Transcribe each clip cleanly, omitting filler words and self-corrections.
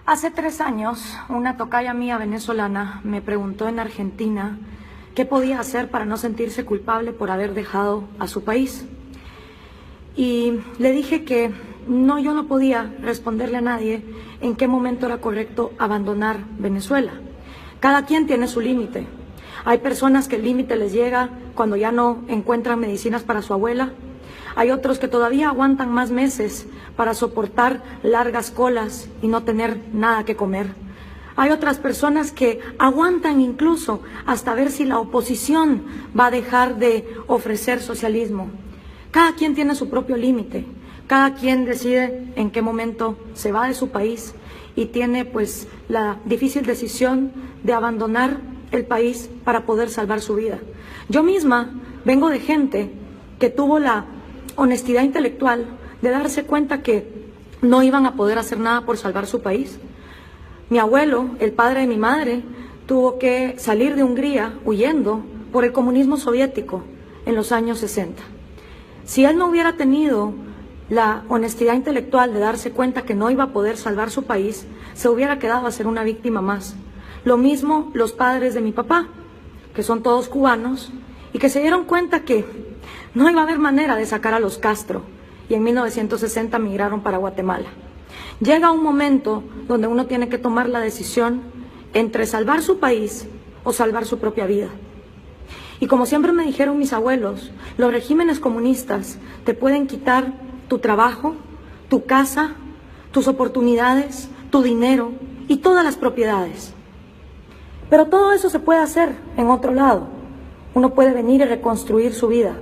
Hace 3 años, una tocaya mía venezolana me preguntó en Argentina qué podía hacer para no sentirse culpable por haber dejado a su país. Y le dije que no, yo no podía responderle a nadie en qué momento era correcto abandonar Venezuela. Cada quien tiene su límite. Hay personas que el límite les llega cuando ya no encuentran medicinas para su abuela. Hay otros que todavía aguantan más meses para soportar largas colas y no tener nada que comer. Hay otras personas que aguantan incluso hasta ver si la oposición va a dejar de ofrecer socialismo. Cada quien tiene su propio límite, cada quien decide en qué momento se va de su país y tiene pues la difícil decisión de abandonar el país para poder salvar su vida. Yo misma vengo de gente que tuvo la honestidad intelectual de darse cuenta que no iban a poder hacer nada por salvar su país. Mi abuelo, el padre de mi madre, tuvo que salir de Hungría huyendo por el comunismo soviético en los años 60. Si él no hubiera tenido la honestidad intelectual de darse cuenta que no iba a poder salvar su país, se hubiera quedado a ser una víctima más. Lo mismo los padres de mi papá, que son todos cubanos, y que se dieron cuenta que no iba a haber manera de sacar a los Castro, y en 1960 migraron para Guatemala. Llega un momento donde uno tiene que tomar la decisión entre salvar su país o salvar su propia vida. Y como siempre me dijeron mis abuelos, los regímenes comunistas te pueden quitar tu trabajo, tu casa, tus oportunidades, tu dinero y todas las propiedades. Pero todo eso se puede hacer en otro lado. Uno puede venir y reconstruir su vida.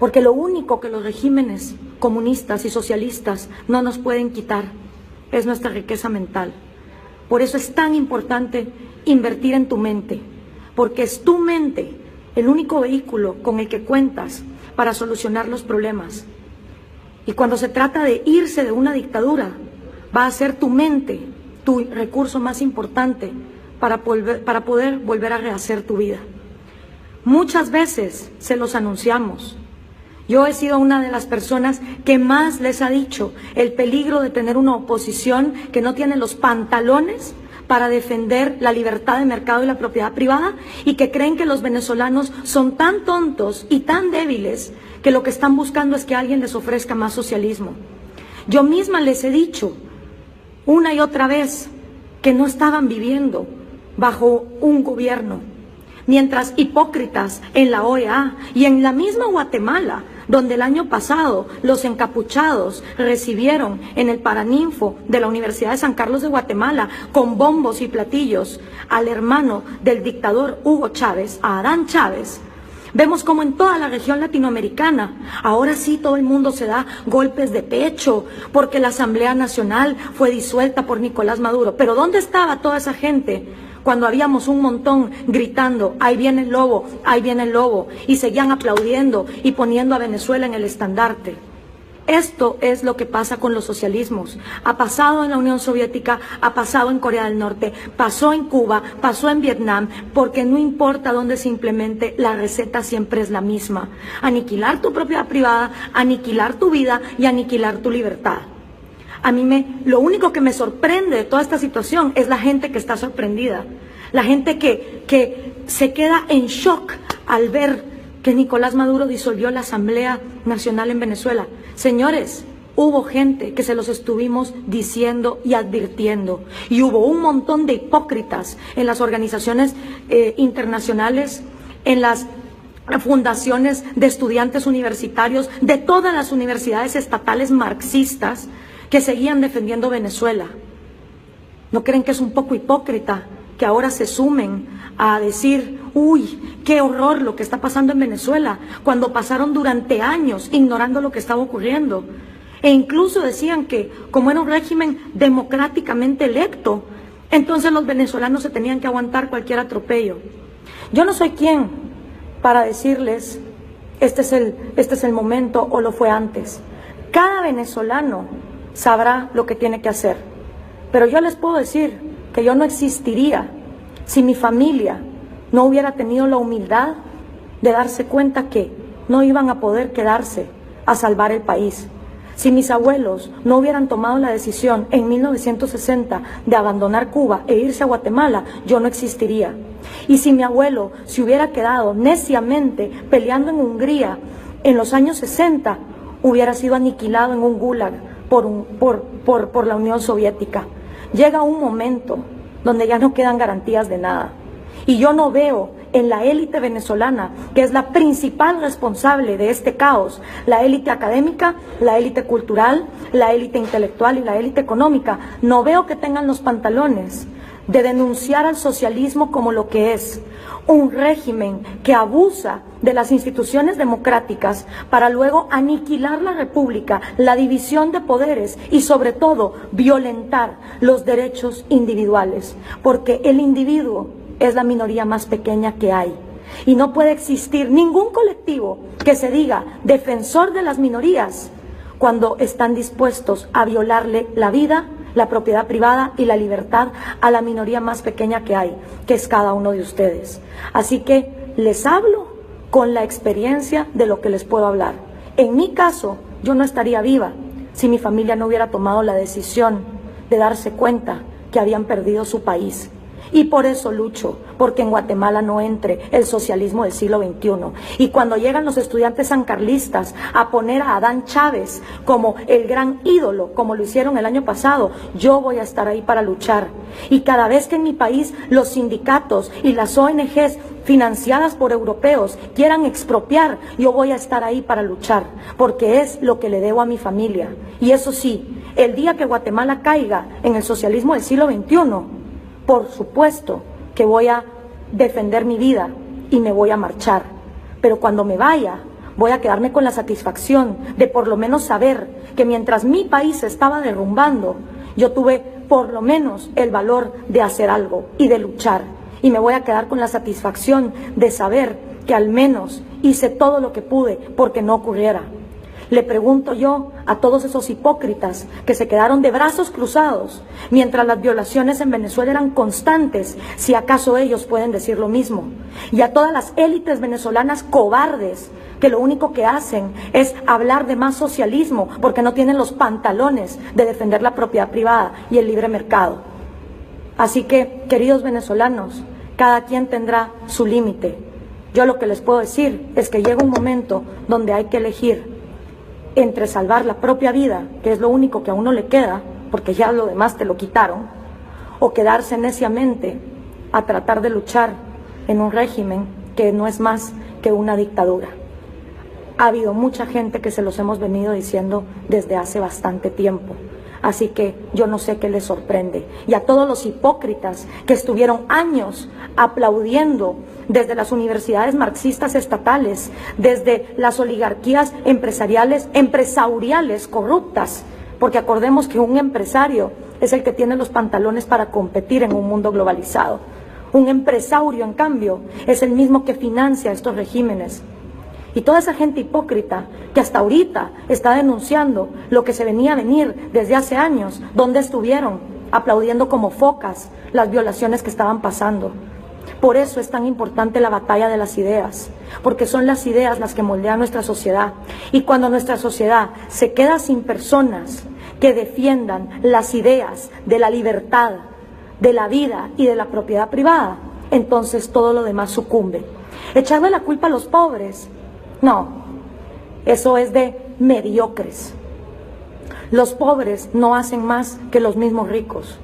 Porque lo único que los regímenes comunistas y socialistas no nos pueden quitar es nuestra riqueza mental. Por eso es tan importante invertir en tu mente, porque es tu mente el único vehículo con el que cuentas para solucionar los problemas. Y cuando se trata de irse de una dictadura, va a ser tu mente tu recurso más importante para poder volver a rehacer tu vida. Muchas veces se los anunciamos. Yo he sido una de las personas que más les ha dicho el peligro de tener una oposición que no tiene los pantalones para defender la libertad de mercado y la propiedad privada y que creen que los venezolanos son tan tontos y tan débiles que lo que están buscando es que alguien les ofrezca más socialismo. Yo misma les he dicho una y otra vez que no estaban viviendo bajo un gobierno, mientras hipócritas en la OEA y en la misma Guatemala, donde el año pasado los encapuchados recibieron en el Paraninfo de la Universidad de San Carlos de Guatemala con bombos y platillos al hermano del dictador Hugo Chávez, a Adán Chávez. Vemos como en toda la región latinoamericana, ahora sí todo el mundo se da golpes de pecho porque la Asamblea Nacional fue disuelta por Nicolás Maduro. Pero ¿dónde estaba toda esa gente cuando habíamos un montón gritando, ahí viene el lobo, ahí viene el lobo, y seguían aplaudiendo y poniendo a Venezuela en el estandarte? Esto es lo que pasa con los socialismos. Ha pasado en la Unión Soviética, ha pasado en Corea del Norte, pasó en Cuba, pasó en Vietnam, porque no importa dónde se implemente, la receta siempre es la misma. Aniquilar tu propiedad privada, aniquilar tu vida y aniquilar tu libertad. A mí lo único que me sorprende de toda esta situación es la gente que está sorprendida. La gente que se queda en shock al ver que Nicolás Maduro disolvió la Asamblea Nacional en Venezuela. Señores, hubo gente que se los estuvimos diciendo y advirtiendo. Y hubo un montón de hipócritas en las organizaciones internacionales, en las fundaciones de estudiantes universitarios, de todas las universidades estatales marxistas, que seguían defendiendo Venezuela. ¿No creen que es un poco hipócrita que ahora se sumen a decir, uy, qué horror lo que está pasando en Venezuela, cuando pasaron durante años ignorando lo que estaba ocurriendo? E incluso decían que como era un régimen democráticamente electo, entonces los venezolanos se tenían que aguantar cualquier atropello. Yo no soy quien para decirles, este es el momento o lo fue antes. Cada venezolano sabrá lo que tiene que hacer. Pero yo les puedo decir que yo no existiría si mi familia no hubiera tenido la humildad de darse cuenta que no iban a poder quedarse a salvar el país. Si mis abuelos no hubieran tomado la decisión en 1960 de abandonar Cuba e irse a Guatemala, yo no existiría. Y si mi abuelo se hubiera quedado neciamente peleando en Hungría en los años 60, hubiera sido aniquilado en un gulag por la Unión Soviética. Llega un momento donde ya no quedan garantías de nada. Y yo no veo en la élite venezolana, que es la principal responsable de este caos, la élite académica, la élite cultural, la élite intelectual y la élite económica, no veo que tengan los pantalones de denunciar al socialismo como lo que es, un régimen que abusa de las instituciones democráticas para luego aniquilar la república, la división de poderes y sobre todo violentar los derechos individuales, porque el individuo es la minoría más pequeña que hay. Y no puede existir ningún colectivo que se diga defensor de las minorías cuando están dispuestos a violarle la vida, la propiedad privada y la libertad a la minoría más pequeña que hay, que es cada uno de ustedes. Así que les hablo con la experiencia de lo que les puedo hablar. En mi caso, yo no estaría viva si mi familia no hubiera tomado la decisión de darse cuenta que habían perdido su país. Y por eso lucho, porque en Guatemala no entre el socialismo del siglo XXI. Y cuando llegan los estudiantes sancarlistas a poner a Adán Chávez como el gran ídolo, como lo hicieron el año pasado, yo voy a estar ahí para luchar. Y cada vez que en mi país los sindicatos y las ONGs financiadas por europeos quieran expropiar, yo voy a estar ahí para luchar, porque es lo que le debo a mi familia. Y eso sí, el día que Guatemala caiga en el socialismo del siglo XXI, por supuesto que voy a defender mi vida y me voy a marchar, pero cuando me vaya voy a quedarme con la satisfacción de por lo menos saber que mientras mi país se estaba derrumbando, yo tuve por lo menos el valor de hacer algo y de luchar, y me voy a quedar con la satisfacción de saber que al menos hice todo lo que pude porque no ocurriera. Le pregunto yo a todos esos hipócritas que se quedaron de brazos cruzados mientras las violaciones en Venezuela eran constantes, si acaso ellos pueden decir lo mismo. Y a todas las élites venezolanas cobardes que lo único que hacen es hablar de más socialismo porque no tienen los pantalones de defender la propiedad privada y el libre mercado. Así que, queridos venezolanos, cada quien tendrá su límite. Yo lo que les puedo decir es que llega un momento donde hay que elegir entre salvar la propia vida, que es lo único que a uno le queda, porque ya lo demás te lo quitaron, o quedarse neciamente a tratar de luchar en un régimen que no es más que una dictadura. Ha habido mucha gente que se los hemos venido diciendo desde hace bastante tiempo. Así que yo no sé qué les sorprende. Y a todos los hipócritas que estuvieron años aplaudiendo desde las universidades marxistas estatales, desde las oligarquías empresariales corruptas, porque acordemos que un empresario es el que tiene los pantalones para competir en un mundo globalizado. Un empresario, en cambio, es el mismo que financia estos regímenes. Y toda esa gente hipócrita que hasta ahorita está denunciando lo que se venía a venir desde hace años, ¿dónde estuvieron? Aplaudiendo como focas las violaciones que estaban pasando. Por eso es tan importante la batalla de las ideas, porque son las ideas las que moldean nuestra sociedad. Y cuando nuestra sociedad se queda sin personas que defiendan las ideas de la libertad, de la vida y de la propiedad privada, entonces todo lo demás sucumbe. Echarle la culpa a los pobres, no, eso es de mediocres. Los pobres no hacen más que los mismos ricos,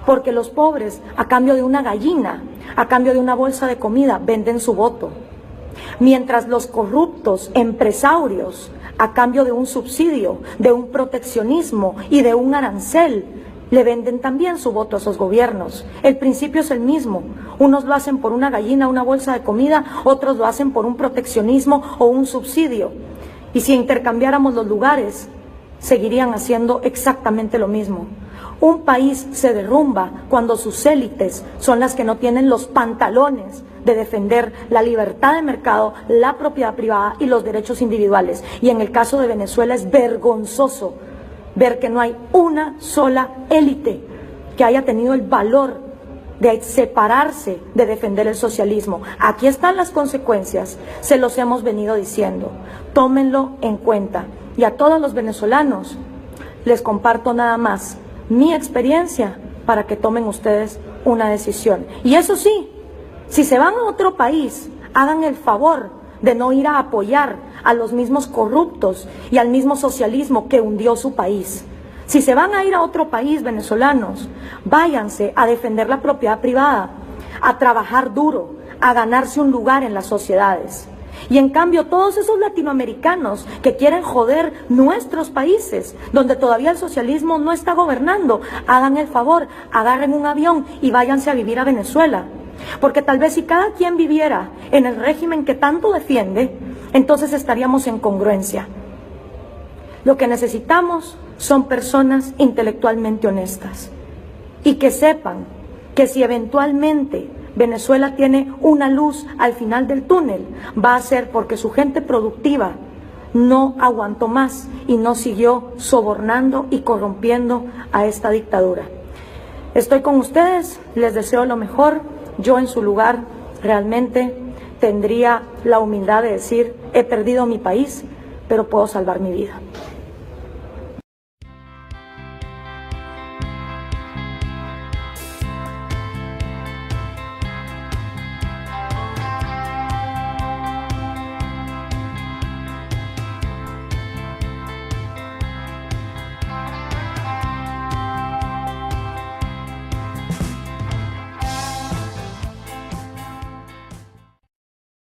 porque los pobres, a cambio de una gallina, a cambio de una bolsa de comida, venden su voto. Mientras los corruptos empresarios, a cambio de un subsidio, de un proteccionismo y de un arancel, le venden también su voto a esos gobiernos. El principio es el mismo. Unos lo hacen por una gallina, una bolsa de comida, otros lo hacen por un proteccionismo o un subsidio. Y si intercambiáramos los lugares, seguirían haciendo exactamente lo mismo. Un país se derrumba cuando sus élites son las que no tienen los pantalones de defender la libertad de mercado, la propiedad privada y los derechos individuales. Y en el caso de Venezuela es vergonzoso ver que no hay una sola élite que haya tenido el valor de separarse de defender el socialismo. Aquí están las consecuencias, se los hemos venido diciendo. Tómenlo en cuenta. y a todos los venezolanos, les comparto nada más mi experiencia para que tomen ustedes una decisión. Y eso sí, si se van a otro país, hagan el favor de no ir a apoyar a los mismos corruptos y al mismo socialismo que hundió su país. Si se van a ir a otro país, venezolanos, váyanse a defender la propiedad privada, a trabajar duro, a ganarse un lugar en las sociedades. Y en cambio, todos esos latinoamericanos que quieren joder nuestros países, donde todavía el socialismo no está gobernando, hagan el favor, agarren un avión y váyanse a vivir a Venezuela. Porque tal vez si cada quien viviera en el régimen que tanto defiende, entonces estaríamos en congruencia. Lo que necesitamos son personas intelectualmente honestas y que sepan que si eventualmente Venezuela tiene una luz al final del túnel, va a ser porque su gente productiva no aguantó más y no siguió sobornando y corrompiendo a esta dictadura. Estoy con ustedes, les deseo lo mejor. Yo en su lugar realmente tendría la humildad de decir, he perdido mi país, pero puedo salvar mi vida.